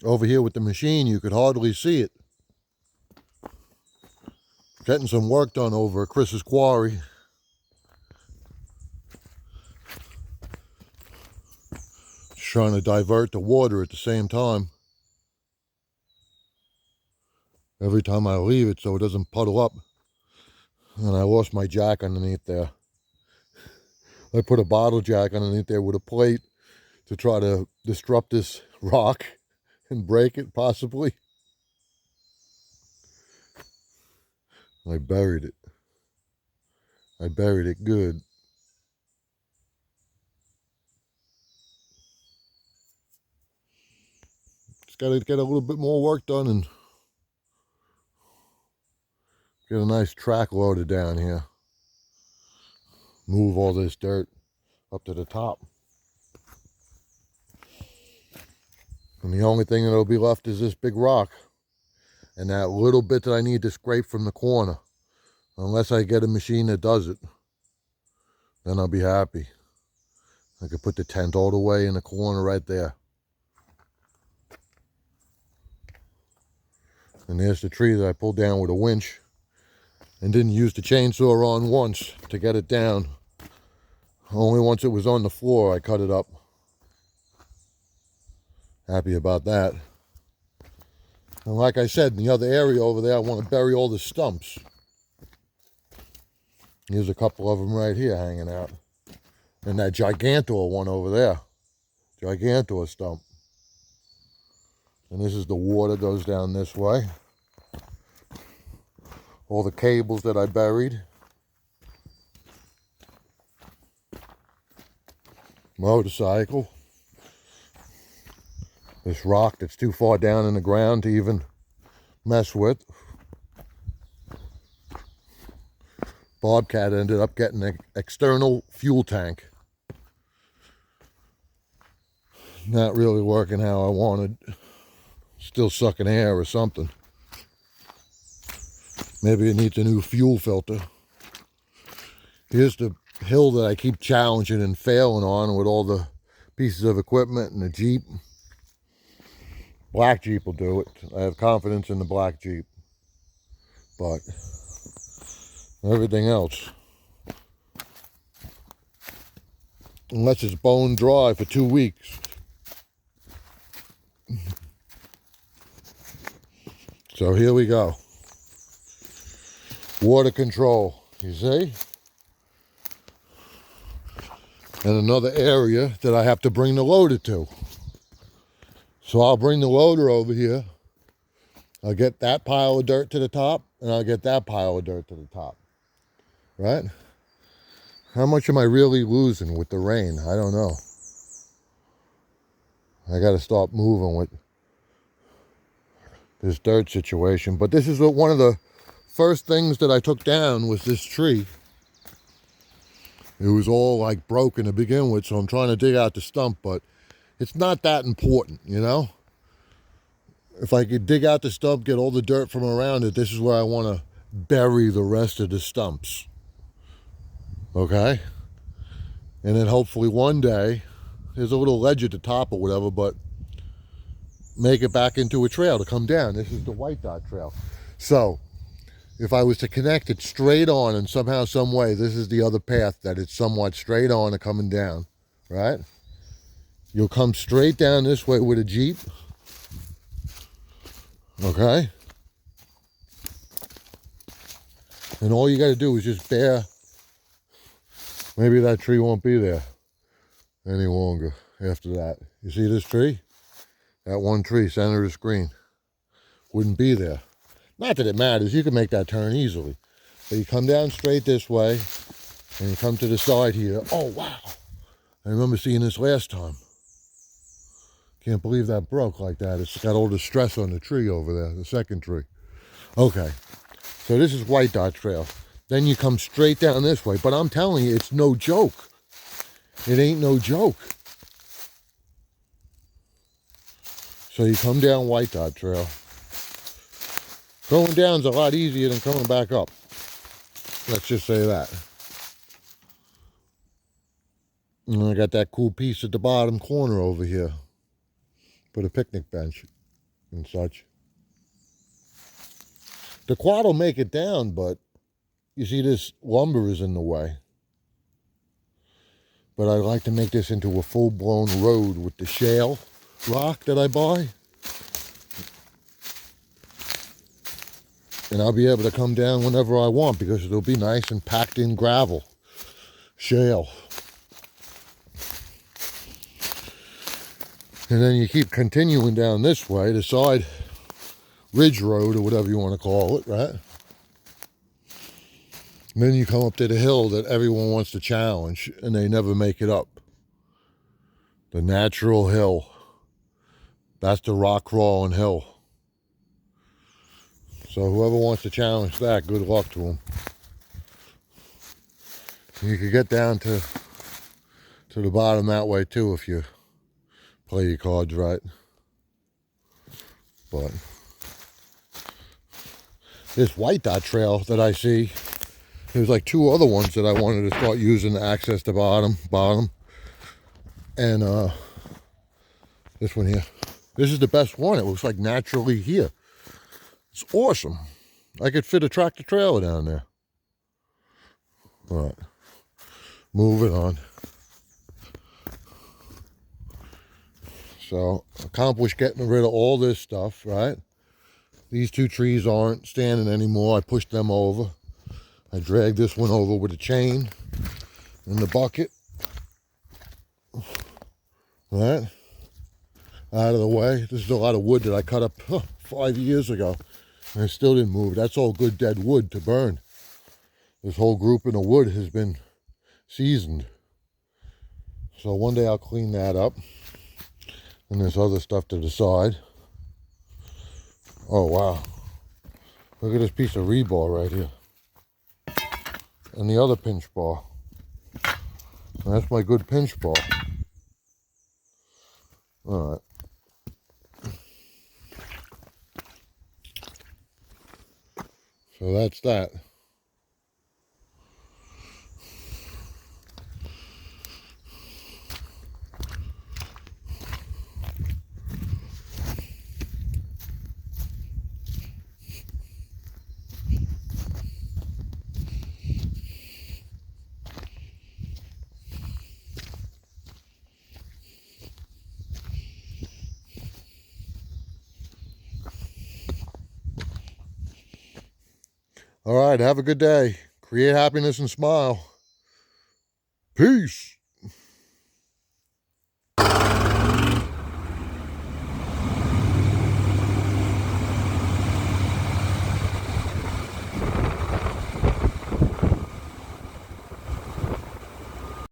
Over here with the machine, you could hardly see it. Getting some work done over at Chris's quarry. Just trying to divert the water at the same time. Every time I leave it so it doesn't puddle up. And I lost my jack underneath there. I put a bottle jack underneath there with a plate to try to disrupt this rock and break it, possibly. I buried it. I buried it good. Just got to get a little bit more work done and get a nice track loaded down here. Move all this dirt up to the top. And the only thing that'll be left is this big rock. And that little bit that I need to scrape from the corner. Unless I get a machine that does it. Then I'll be happy. I could put the tent all the way in the corner right there. And there's the tree that I pulled down with a winch. And didn't use the chainsaw on once to get it down. Only once it was on the floor I cut it up. Happy about that. And like I said, in the other area over there, I want to bury all the stumps. Here's a couple of them right here hanging out. And that gigantor one over there. Gigantor stump. And this is the water goes down this way. All the cables that I buried. Motorcycle. This rock that's too far down in the ground to even mess with. Bobcat ended up getting an external fuel tank. Not really working how I wanted. Still sucking air or something. Maybe it needs a new fuel filter. Here's the hill that I keep challenging and failing on with all the pieces of equipment and the Jeep. Black Jeep will do it. I have confidence in the black Jeep. But everything else, unless it's bone dry for 2 weeks. So here we go. Water control, you see? And another area that I have to bring the loader to. So I'll bring the loader over here. I'll get that pile of dirt to the top, and I'll get that pile of dirt to the top. Right? How much am I really losing with the rain? I don't know. I got to start moving with this dirt situation. But this is one of the first things that I took down was this tree. It was all like broken to begin with, so I'm trying to dig out the stump, but it's not that important, you know? If I could dig out the stump, get all the dirt from around it, this is where I want to bury the rest of the stumps. Okay? And then hopefully one day, there's a little ledge at the top or whatever, but make it back into a trail to come down. This is the White Dot Trail. So, if I was to connect it straight on and somehow, some way, this is the other path that it's somewhat straight on and coming down, right? You'll come straight down this way with a Jeep. Okay? And all you got to do is just bear. Maybe that tree won't be there any longer after that. You see this tree? That one tree, center of the screen, wouldn't be there. Not that it matters. You can make that turn easily. But you come down straight this way, and you come to the side here. Oh, wow. I remember seeing this last time. Can't believe that broke like that. It's got all the stress on the tree over there, the second tree. Okay, so this is White Dot Trail. Then you come straight down this way. But I'm telling you, it's no joke. It ain't no joke. So you come down White Dot Trail. Going down's a lot easier than coming back up. Let's just say that. And I got that cool piece at the bottom corner over here. Put a picnic bench. and such. The quad will make it down, but you see this lumber is in the way. But I'd like to make this into a full-blown road with the shale rock that I buy. And I'll be able to come down whenever I want because it'll be nice and packed in gravel, shale. And then you keep continuing down this way, the side ridge road or whatever you want to call it, right? And then you come up to the hill that everyone wants to challenge and they never make it up. The natural hill. That's the rock crawling hill. So whoever wants to challenge that, good luck to them. You could get down to the bottom that way too if you play your cards right. But this white dot trail that I see, there's like two other ones that I wanted to start using to access the bottom. And this one here. This is the best one. It looks like naturally here. It's awesome. I could fit a tractor trailer down there. All right. Moving on. So, accomplished getting rid of all this stuff, right? These two trees aren't standing anymore. I pushed them over. I dragged this one over with a chain in the bucket. Right? Out of the way. This is a lot of wood that I cut up 5 years ago. And I still didn't move. That's all good dead wood to burn. This whole grouping of wood has been seasoned. So one day I'll clean that up. And there's other stuff to the side. Oh, wow. Look at this piece of rebar right here. And the other pinch bar. And that's my good pinch bar. All right. So that's that. All right, have a good day. Create happiness and smile. Peace.